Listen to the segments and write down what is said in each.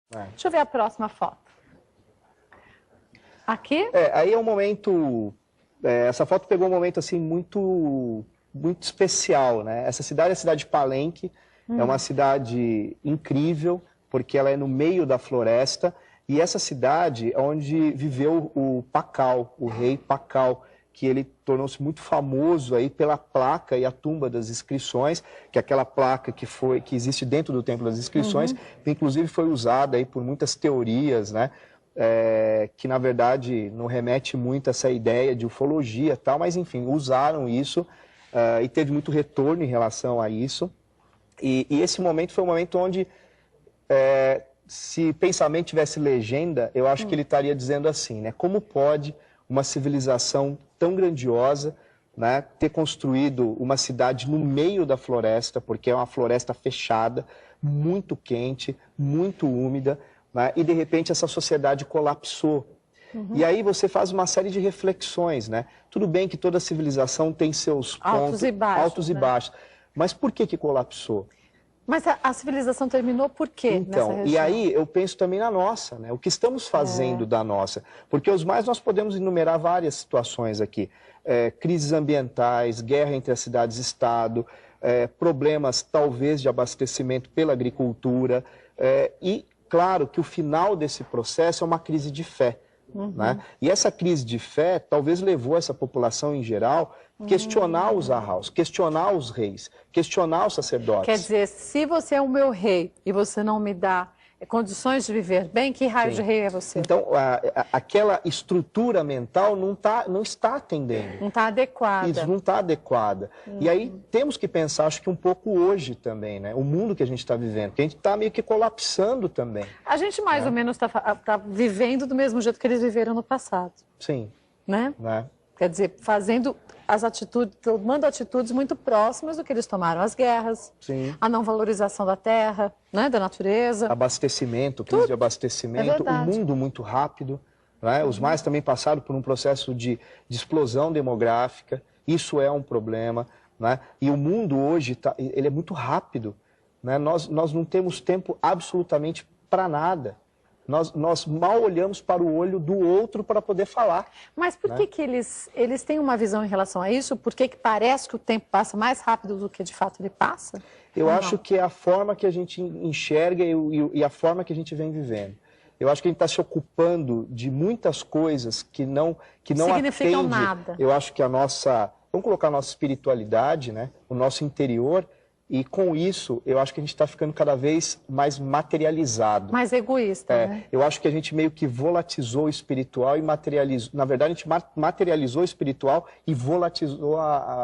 Deixa eu ver a próxima foto. Aqui? Aí é um momento... essa foto pegou um momento assim muito especial, né? Essa cidade é a cidade de Palenque, é uma cidade incrível, porque ela é no meio da floresta, e essa cidade é onde viveu o Pacal, o rei Pacal, que ele tornou-se muito famoso aí pela placa e a tumba das inscrições, que é aquela placa que existe dentro do Templo das Inscrições, que inclusive foi usada aí por muitas teorias, né? Que na verdade não remete muito a essa ideia de ufologia e tal, mas enfim, usaram isso e teve muito retorno em relação a isso. E esse momento foi um momento onde, se pensamento tivesse legenda, eu acho que ele estaria dizendo assim, né? Como pode uma civilização tão grandiosa, né, ter construído uma cidade no meio da floresta, porque é uma floresta fechada, muito quente, muito úmida, né, e de repente essa sociedade colapsou. E aí você faz uma série de reflexões, né? Tudo bem que toda civilização tem seus pontos altos e baixos, mas por que colapsou? Mas a civilização terminou por quê nessa região? E aí eu penso também na nossa, né? O que estamos fazendo da nossa? Porque nós podemos enumerar várias situações aqui. Crises ambientais, guerra entre as cidades-estado, problemas talvez de abastecimento pela agricultura. E claro que o final desse processo é uma crise de fé. Né? E essa crise de fé talvez levou essa população em geral a questionar os arraus, questionar os reis, questionar os sacerdotes. Quer dizer, se você é o meu rei e você não me dá condições de viver bem, que raio de rei é você? Então, aquela estrutura mental não está atendendo. Não está adequada. Isso, não está adequada. E aí temos que pensar, acho que um pouco hoje também, né? O mundo que a gente está vivendo, que a gente está meio que colapsando também. A gente mais ou menos está vivendo do mesmo jeito que eles viveram no passado. Sim. Né? Quer dizer, fazendo as atitudes, tomando atitudes muito próximas do que eles tomaram, as guerras, a não valorização da terra, né, da natureza. Abastecimento, crise de abastecimento, um mundo muito rápido. Né? Os mais também passaram por um processo de explosão demográfica, isso é um problema. Né? E o mundo hoje, ele é muito rápido. Né? Nós não temos tempo absolutamente para nada. Nós mal olhamos para o olho do outro para poder falar. Mas por que eles têm uma visão em relação a isso? Por que parece que o tempo passa mais rápido do que de fato ele passa? Eu acho que é a forma que a gente enxerga e a forma que a gente vem vivendo. Eu acho que a gente está se ocupando de muitas coisas que não significam atende. Nada. Eu acho que vamos colocar a nossa espiritualidade, né? O nosso interior. E com isso, eu acho que a gente está ficando cada vez mais materializado. Mais egoísta, né? Eu acho que a gente meio que volatizou o espiritual e materializou... Na verdade, a gente materializou o espiritual e volatizou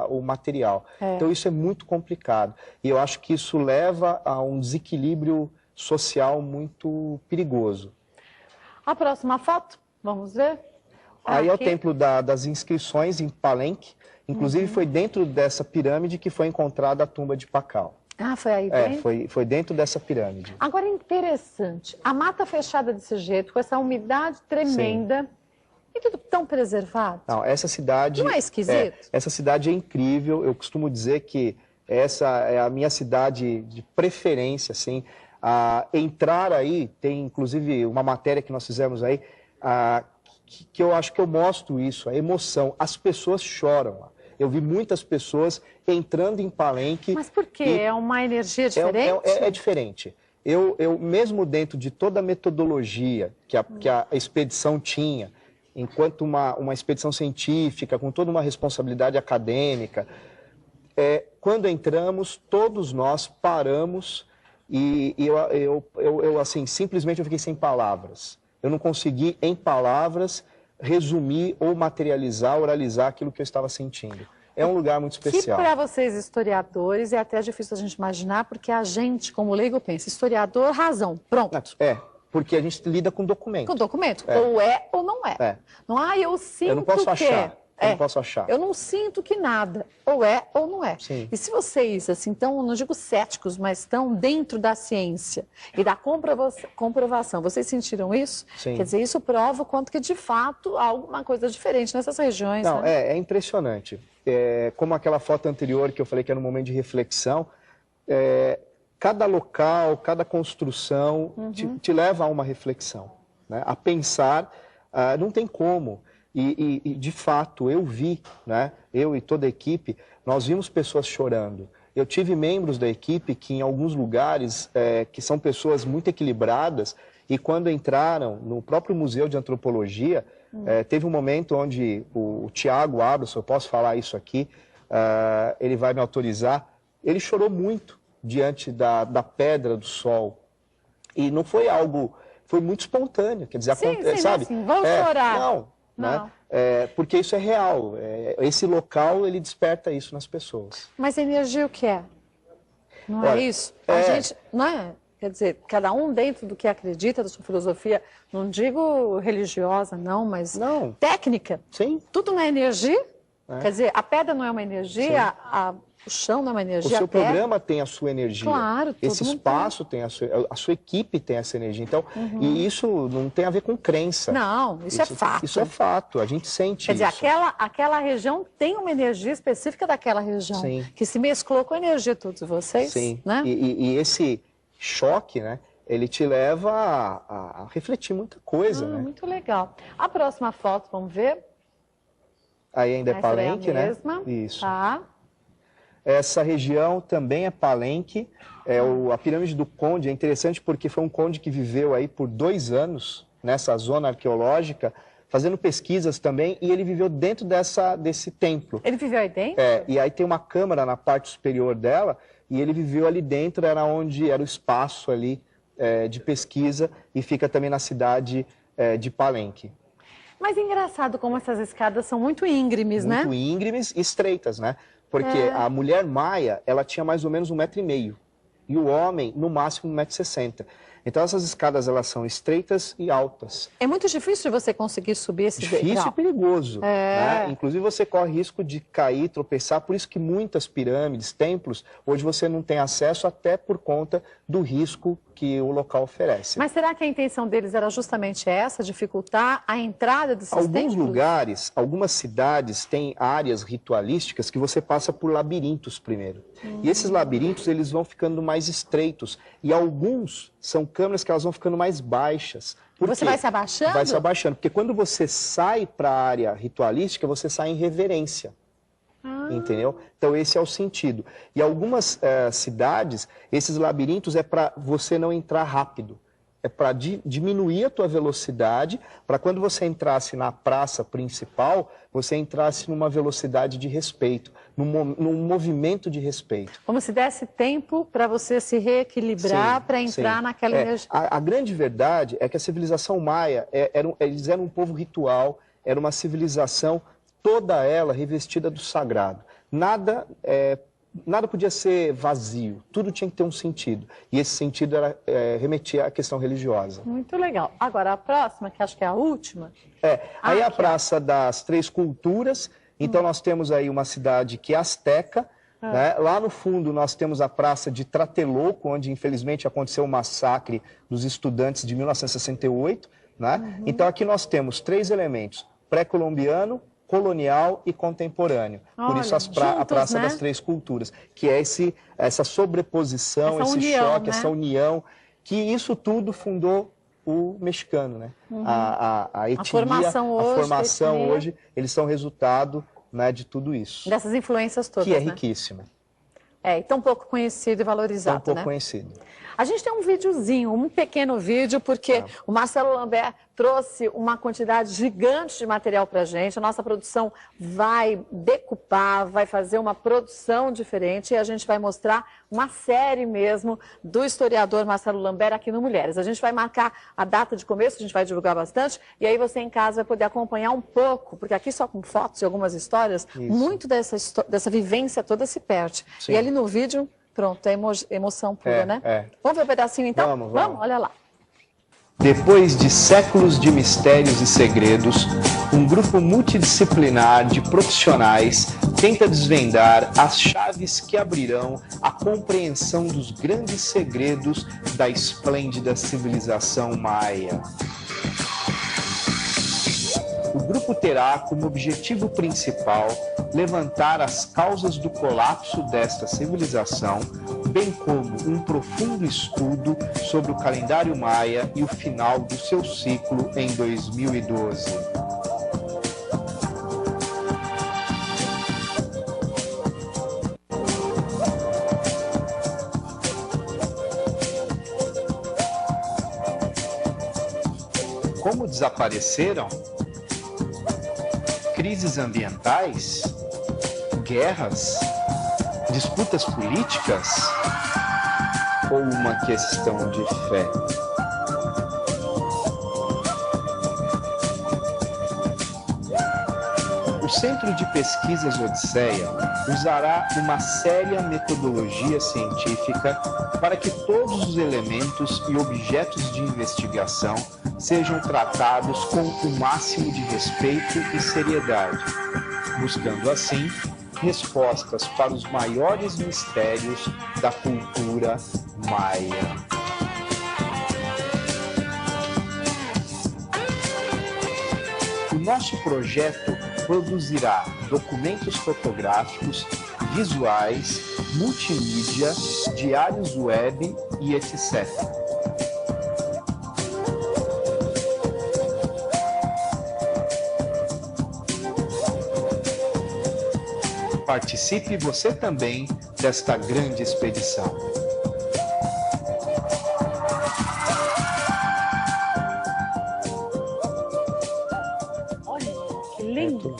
o material. Então, isso é muito complicado. E eu acho que isso leva a um desequilíbrio social muito perigoso. A próxima foto, vamos ver? Aí é o Templo das Inscrições, em Palenque. Inclusive, foi dentro dessa pirâmide que foi encontrada a tumba de Pacal. Ah, foi aí dentro? Foi dentro dessa pirâmide. Agora, interessante, a mata fechada desse jeito, com essa umidade tremenda, e tudo tão preservado. Não, essa cidade... Não é esquisito? Essa cidade é incrível, eu costumo dizer que essa é a minha cidade de preferência, assim. Entrar aí, tem inclusive uma matéria que nós fizemos aí, que eu acho que eu mostro isso, a emoção. As pessoas choram lá. Eu vi muitas pessoas entrando em Palenque. Mas por quê? É uma energia diferente? É diferente. Eu, mesmo dentro de toda a metodologia que a expedição tinha, enquanto uma expedição científica, com toda uma responsabilidade acadêmica, quando entramos, todos nós paramos e eu assim, simplesmente eu fiquei sem palavras. Eu não consegui, em palavras, resumir ou materializar, oralizar aquilo que eu estava sentindo. É um lugar muito especial. Que para vocês, historiadores, é até difícil a gente imaginar, porque a gente, como leigo, pensa, historiador, razão, pronto. Porque a gente lida com documento. Com documento, ou é ou não é. Não, eu sinto eu não posso achar. Eu não posso achar. Eu não sinto que nada, ou é ou não é. Sim. E se vocês, assim, estão, não digo céticos, mas estão dentro da ciência e da comprovação, vocês sentiram isso? Sim. Quer dizer, isso prova o quanto que, de fato, há alguma coisa diferente nessas regiões. Não, né? É impressionante. Como aquela foto anterior que eu falei que era um momento de reflexão, cada local, cada construção te leva a uma reflexão, né? A pensar, não tem como. E, de fato, eu vi, né? Eu e toda a equipe, nós vimos pessoas chorando. Eu tive membros da equipe que, em alguns lugares, que são pessoas muito equilibradas, e quando entraram no próprio Museu de Antropologia, teve um momento onde o Tiago Abras, eu posso falar isso aqui, ele vai me autorizar, ele chorou muito diante da Pedra do Sol. E não foi algo, foi muito espontâneo, quer dizer, sabe? Assim, vão chorar. Não. Né? Porque isso é real, esse local ele desperta isso nas pessoas. Mas energia o que é? Não é isso? A gente, não é? Quer dizer, cada um dentro do que acredita, da sua filosofia, não digo religiosa, não, mas técnica. Sim. Tudo não é energia? Quer dizer, a pedra não é uma energia, o chão não é uma energia. O seu programa tem a sua energia. Claro, esse espaço tem a sua equipe tem essa energia. Então, e isso não tem a ver com crença. Não, isso é fato. Isso é fato, a gente sente isso. Quer dizer, aquela região tem uma energia específica daquela região, que se mesclou com a energia de todos vocês. Sim, né? E esse choque, né, ele te leva a refletir muita coisa. Né? Muito legal. A próxima foto, vamos ver? Aí ainda é Palenque, é a mesma. Né? Isso. Tá. Essa região também é Palenque. A Pirâmide do Conde é interessante porque foi um conde que viveu aí por 2 anos nessa zona arqueológica, fazendo pesquisas também, e ele viveu dentro desse templo. Ele viveu aí dentro? E aí tem uma câmara na parte superior dela, e ele viveu ali dentro, era onde era o espaço ali de pesquisa, e fica também na cidade de Palenque. Mas é engraçado como essas escadas são muito íngremes, né? Muito íngremes e estreitas, né? Porque a mulher maia, ela tinha mais ou menos 1,5 m, e o homem, no máximo, 1,60 m. Então, essas escadas, elas são estreitas e altas. É muito difícil você conseguir subir esse degrau. Difícil e perigoso. Né? Inclusive, você corre risco de cair, tropeçar. Por isso que muitas pirâmides, templos, hoje você não tem acesso até por conta do risco que o local oferece. Mas será que a intenção deles era justamente essa, dificultar a entrada desses templos? Alguns lugares, algumas cidades têm áreas ritualísticas que você passa por labirintos primeiro. E esses labirintos, eles vão ficando mais estreitos. E alguns são câmaras que elas vão ficando mais baixas. Você vai se abaixando? Vai se abaixando, porque quando você sai para a área ritualística, você sai em reverência. Entendeu? Então esse é o sentido. E algumas cidades, esses labirintos é para você não entrar rápido. É para diminuir a tua velocidade, para quando você entrasse na praça principal, você entrasse numa velocidade de respeito, num movimento de respeito. Como se desse tempo para você se reequilibrar para entrar naquela energia. A grande verdade é que a civilização maia, eles eram um povo ritual, era uma civilização, toda ela revestida do sagrado. Nada podia ser vazio, tudo tinha que ter um sentido. E esse sentido remetia à questão religiosa. Muito legal. Agora, a próxima, que acho que é a última. Aí a Praça das Três Culturas. Então nós temos aí uma cidade que é asteca. Né? Lá no fundo nós temos a Praça de Tlatelolco, onde infelizmente aconteceu o massacre dos estudantes de 1968. Né? Então aqui nós temos 3 elementos: pré-colombiano, colonial e contemporâneo. Por isso a Praça das Três Culturas, que é essa sobreposição, esse choque, essa união, que isso tudo fundou o mexicano, né? A etnia, a formação hoje, eles são resultado, né, de tudo isso. Dessas influências todas, que é riquíssima. E tão pouco conhecido e valorizado, tão pouco conhecido. A gente tem um videozinho, um pequeno vídeo, porque o Marcelo Lambert trouxe uma quantidade gigante de material para a gente. A nossa produção vai decupar, vai fazer uma produção diferente e a gente vai mostrar uma série mesmo do historiador Marcelo Lambert aqui no Mulheres. A gente vai marcar a data de começo, a gente vai divulgar bastante, e aí você em casa vai poder acompanhar um pouco, porque aqui só com fotos e algumas histórias, muito dessa vivência toda se perde. Sim. E ali no vídeo... Pronto, é emoção pura, né? Vamos ver um pedacinho então? Vamos, olha lá. Depois de séculos de mistérios e segredos, um grupo multidisciplinar de profissionais tenta desvendar as chaves que abrirão a compreensão dos grandes segredos da esplêndida civilização maia. O grupo terá como objetivo principal levantar as causas do colapso desta civilização, bem como um profundo estudo sobre o calendário maia e o final do seu ciclo em 2012. Como desapareceram? Crises ambientais? Guerras? Disputas políticas? Ou uma questão de fé? O Centro de Pesquisas Odisseia usará uma séria metodologia científica para que todos os elementos e objetos de investigação sejam tratados com o máximo de respeito e seriedade, buscando assim respostas para os maiores mistérios da cultura maia. O nosso projeto produzirá documentos fotográficos, visuais, multimídia, diários web e etc. Participe você também desta grande expedição. Olha, que lindo!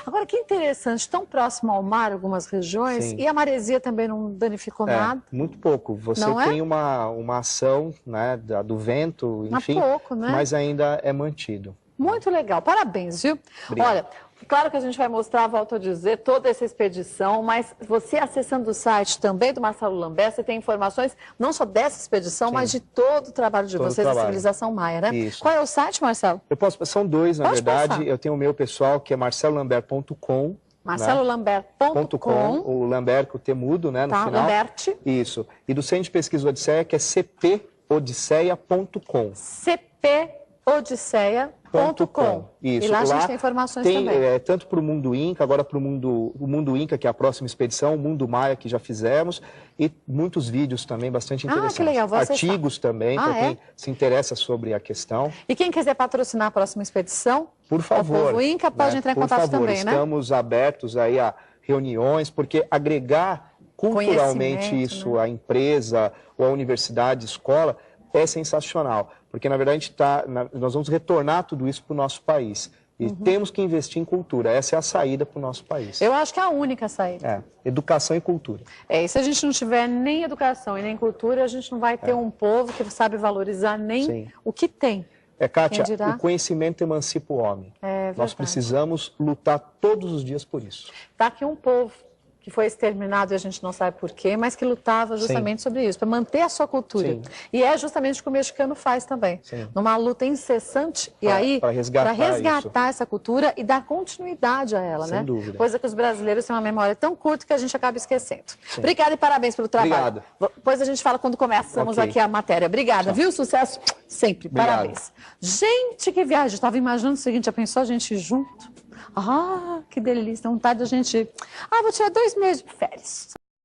Agora, que interessante, tão próximo ao mar, algumas regiões, Sim. E a maresia também não danificou nada. Muito pouco. Você Não tem uma ação, né, do vento, enfim, pouco, né? mas ainda é mantido. Muito legal, parabéns, viu? Obrigado. Olha, claro que a gente vai mostrar, volto a dizer, toda essa expedição, mas você acessando o site também do Marcelo Lambert, você tem informações não só dessa expedição, Sim. mas de todo o trabalho de vocês, da civilização maia, né? Isso. Qual é o site, Marcelo? São dois, na Pode verdade. passar. Eu tenho o meu pessoal, que é marcelolambert.com. marcelolambert.com. O Lambert com o T mudo, né, no Tá, final. Lambert. Isso. E do Centro de Pesquisa Odisseia, que é cpodisseia.com. cpodisseia.com. Isso. E lá a gente Lá tem informações tem, também. tanto para o Mundo Inca, agora para o Mundo Inca, que é a próxima expedição, o Mundo Maia, que já fizemos, e muitos vídeos também bastante interessantes. Que legal, vou acessar. Artigos também, para quem se interessa sobre a questão. E quem quiser patrocinar a próxima expedição, Por favor. o Povo Inca pode entrar em contato também, né? Estamos abertos aí a reuniões, porque agregar culturalmente isso à empresa ou à universidade, escola, é sensacional. Porque, na verdade, nós vamos retornar tudo isso para o nosso país. E temos que investir em cultura. Essa é a saída para o nosso país. Eu acho que é a única saída. Educação e cultura. E se a gente não tiver nem educação e nem cultura, a gente não vai ter um povo que sabe valorizar nem o que tem. Kátia, o conhecimento emancipa o homem. Nós precisamos lutar todos os dias por isso. Está aqui um povo que foi exterminado e a gente não sabe por quê, mas que lutava justamente sobre isso, para manter a sua cultura. Sim. E é justamente o que o mexicano faz também. Sim. Numa luta incessante, para resgatar essa cultura e dar continuidade a ela, Sem dúvida. Coisa que os brasileiros têm uma memória tão curta que a gente acaba esquecendo. Sim. Obrigada e parabéns pelo trabalho. Obrigado. Depois a gente fala quando começamos aqui a matéria. Obrigada, viu? Sucesso sempre. Obrigado. Parabéns. Gente, que viagem. Eu estava imaginando o seguinte, já pensou a gente junto? Ah, que delícia, vontade da gente... vou tirar 2 meses de férias.